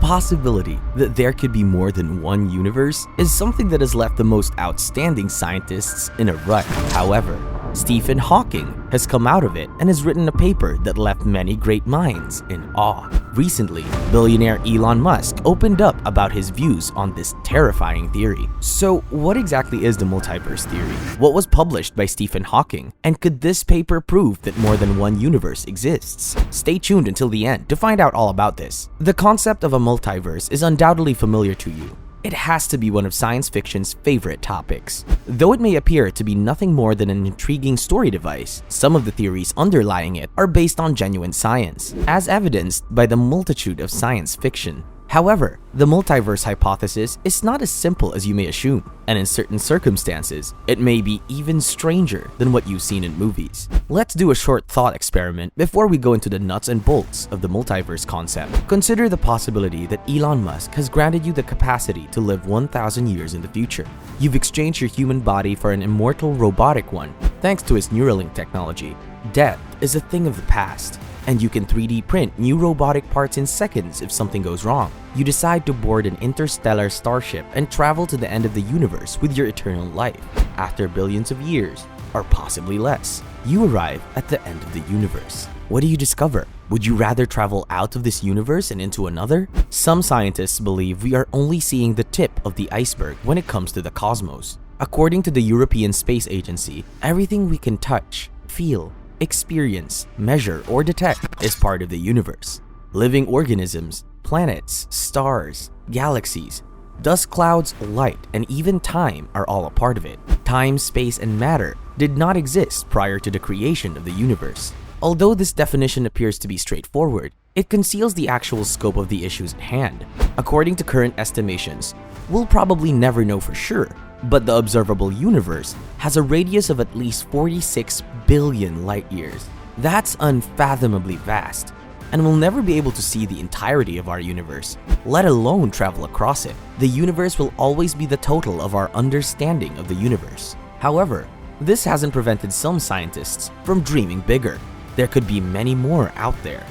possibility that there could be more than one universe is something that has left the most outstanding scientists in a rut. However, Stephen Hawking has come out of it and has written a paper that left many great minds in awe. Recently, billionaire Elon Musk opened up about his views on this terrifying theory. So, what exactly is the multiverse theory? What was published by Stephen Hawking? And could this paper prove that more than one universe exists? Stay tuned until the end to find out all about this. The concept of a multiverse is undoubtedly familiar to you. It has to be one of science fiction's favorite topics. Though it may appear to be nothing more than an intriguing story device, some of the theories underlying it are based on genuine science, as evidenced by the multitude of science fiction. However, the multiverse hypothesis is not as simple as you may assume, and in certain circumstances, it may be even stranger than what you've seen in movies. Let's do a short thought experiment before we go into the nuts and bolts of the multiverse concept. Consider the possibility that Elon Musk has granted you the capacity to live 1,000 years in the future. You've exchanged your human body for an immortal robotic one, thanks to his Neuralink technology. Death is a thing of the past, and you can 3D print new robotic parts in seconds if something goes wrong. You decide to board an interstellar starship and travel to the end of the universe with your eternal life. After billions of years, or possibly less, you arrive at the end of the universe. What do you discover? Would you rather travel out of this universe and into another? Some scientists believe we are only seeing the tip of the iceberg when it comes to the cosmos. According to the European Space Agency, everything we can touch, feel, experience, measure, or detect is part of the universe. Living organisms, planets, stars, galaxies, dust clouds, light, and even time are all a part of it. Time, space, and matter did not exist prior to the creation of the universe. Although this definition appears to be straightforward, it conceals the actual scope of the issues at hand. According to current estimations, we'll probably never know for sure, but the observable universe has a radius of at least 46 billion light years. That's unfathomably vast, and we'll never be able to see the entirety of our universe, let alone travel across it. The universe will always be the total of our understanding of the universe. However, this hasn't prevented some scientists from dreaming bigger. There could be many more out there.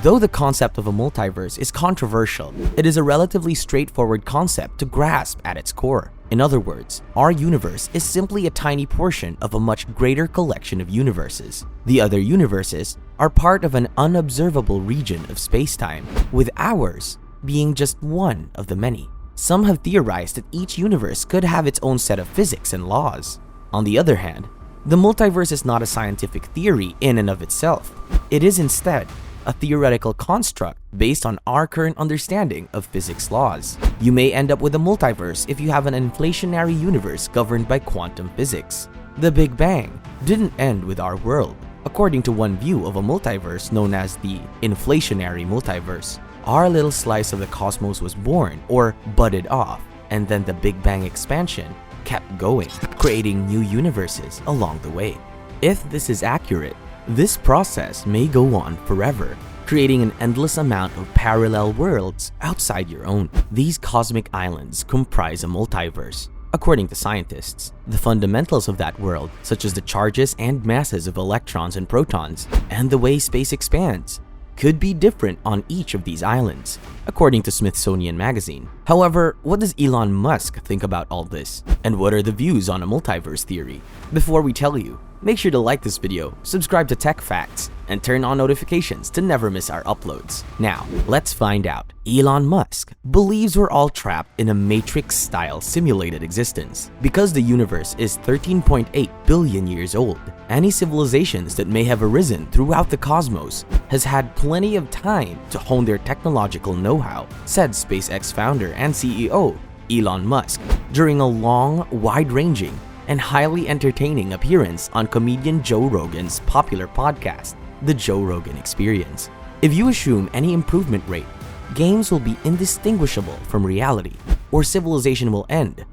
Though the concept of a multiverse is controversial, it is a relatively straightforward concept to grasp at its core. In other words, our universe is simply a tiny portion of a much greater collection of universes. The other universes are part of an unobservable region of space-time, with ours being just one of the many. Some have theorized that each universe could have its own set of physics and laws. On the other hand, the multiverse is not a scientific theory in and of itself. It is instead a theoretical construct based on our current understanding of physics laws. You may end up with a multiverse if you have an inflationary universe governed by quantum physics. The Big Bang didn't end with our world. According to one view of a multiverse known as the inflationary multiverse, our little slice of the cosmos was born or budded off, and then the Big Bang expansion kept going, creating new universes along the way. If this is accurate, this process may go on forever, creating an endless amount of parallel worlds outside your own. These cosmic islands comprise a multiverse. According to scientists, the fundamentals of that world, such as the charges and masses of electrons and protons, and the way space expands, could be different on each of these islands, according to Smithsonian Magazine. However, what does Elon Musk think about all this? And what are the views on a multiverse theory? Before we tell you, make sure to like this video, subscribe to Tech Facts, and turn on notifications to never miss our uploads. Now, let's find out. Elon Musk believes we're all trapped in a Matrix-style simulated existence. Because the universe is 13.8 billion years old, any civilizations that may have arisen throughout the cosmos has had plenty of time to hone their technological know-how, said SpaceX founder and CEO Elon Musk during a long, wide-ranging, and highly entertaining appearance on comedian Joe Rogan's popular podcast, The Joe Rogan Experience. If you assume any improvement rate, games will be indistinguishable from reality, or civilization will end.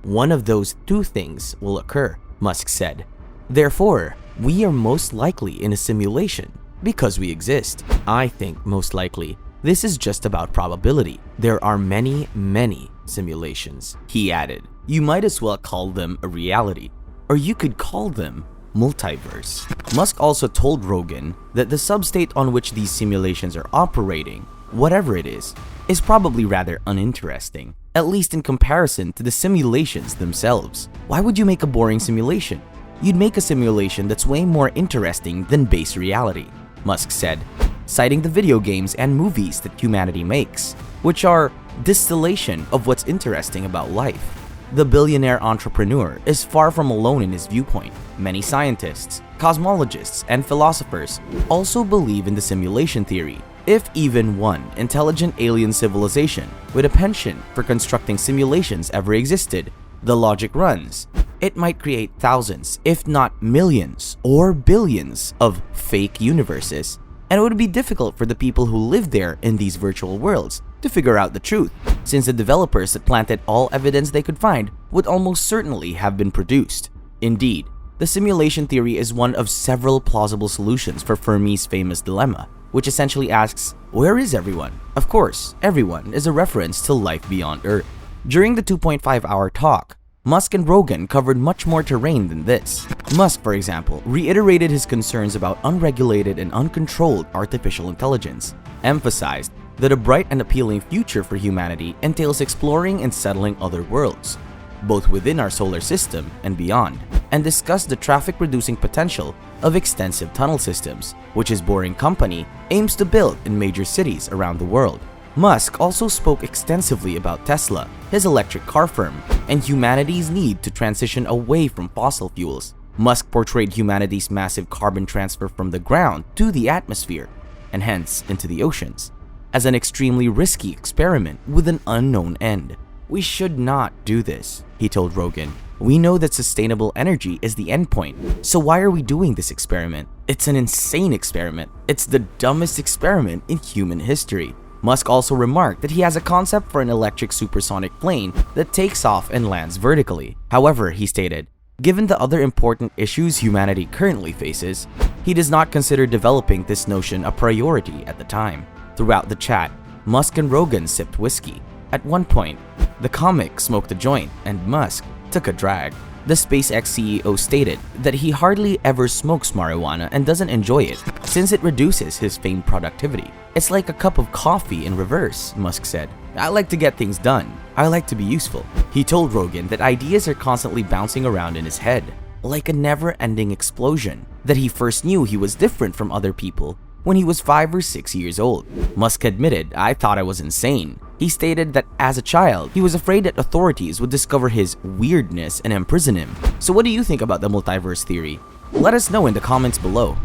One of those two things will occur, Musk said. Therefore, we are most likely in a simulation because we exist. I think most likely this is just about probability. There are many, many simulations, he added. You might as well call them a reality, or you could call them multiverse. Musk also told Rogan that the substate on which these simulations are operating, whatever it is, is probably rather uninteresting, at least in comparison to the simulations themselves. Why would you make a boring simulation? You'd make a simulation that's way more interesting than base reality, Musk said, citing the video games and movies that humanity makes, which are distillation of what's interesting about life. The billionaire entrepreneur is far from alone in his viewpoint. Many scientists, cosmologists, and philosophers also believe in the simulation theory. If even one intelligent alien civilization with a penchant for constructing simulations ever existed, the logic runs, it might create thousands, if not millions or billions of fake universes. And it would be difficult for the people who live there in these virtual worlds to figure out the truth, since the developers that planted all evidence they could find would almost certainly have been produced. Indeed, the simulation theory is one of several plausible solutions for Fermi's famous dilemma, which essentially asks, where is everyone? Of course, everyone is a reference to life beyond Earth. During the 2.5-hour talk, Musk and Rogan covered much more terrain than this. Musk, for example, reiterated his concerns about unregulated and uncontrolled artificial intelligence, emphasized that a bright and appealing future for humanity entails exploring and settling other worlds, both within our solar system and beyond, and discussed the traffic-reducing potential of extensive tunnel systems, which his Boring Company aims to build in major cities around the world. Musk also spoke extensively about Tesla, his electric car firm, and humanity's need to transition away from fossil fuels. Musk portrayed humanity's massive carbon transfer from the ground to the atmosphere, and hence into the oceans, as an extremely risky experiment with an unknown end. We should not do this, he told Rogan. We know that sustainable energy is the endpoint, so why are we doing this experiment? It's an insane experiment. It's the dumbest experiment in human history. Musk also remarked that he has a concept for an electric supersonic plane that takes off and lands vertically. However, he stated, given the other important issues humanity currently faces, he does not consider developing this notion a priority at the time. Throughout the chat, Musk and Rogan sipped whiskey. At one point, the comic smoked a joint and Musk took a drag. The SpaceX CEO stated that he hardly ever smokes marijuana and doesn't enjoy it since it reduces his famed productivity. It's like a cup of coffee in reverse, Musk said. I like to get things done. I like to be useful. He told Rogan that ideas are constantly bouncing around in his head, like a never-ending explosion, that he first knew he was different from other people when he was 5 or 6 years old. Musk admitted, I thought I was insane. He stated that as a child, he was afraid that authorities would discover his weirdness and imprison him. So what do you think about the multiverse theory? Let us know in the comments below.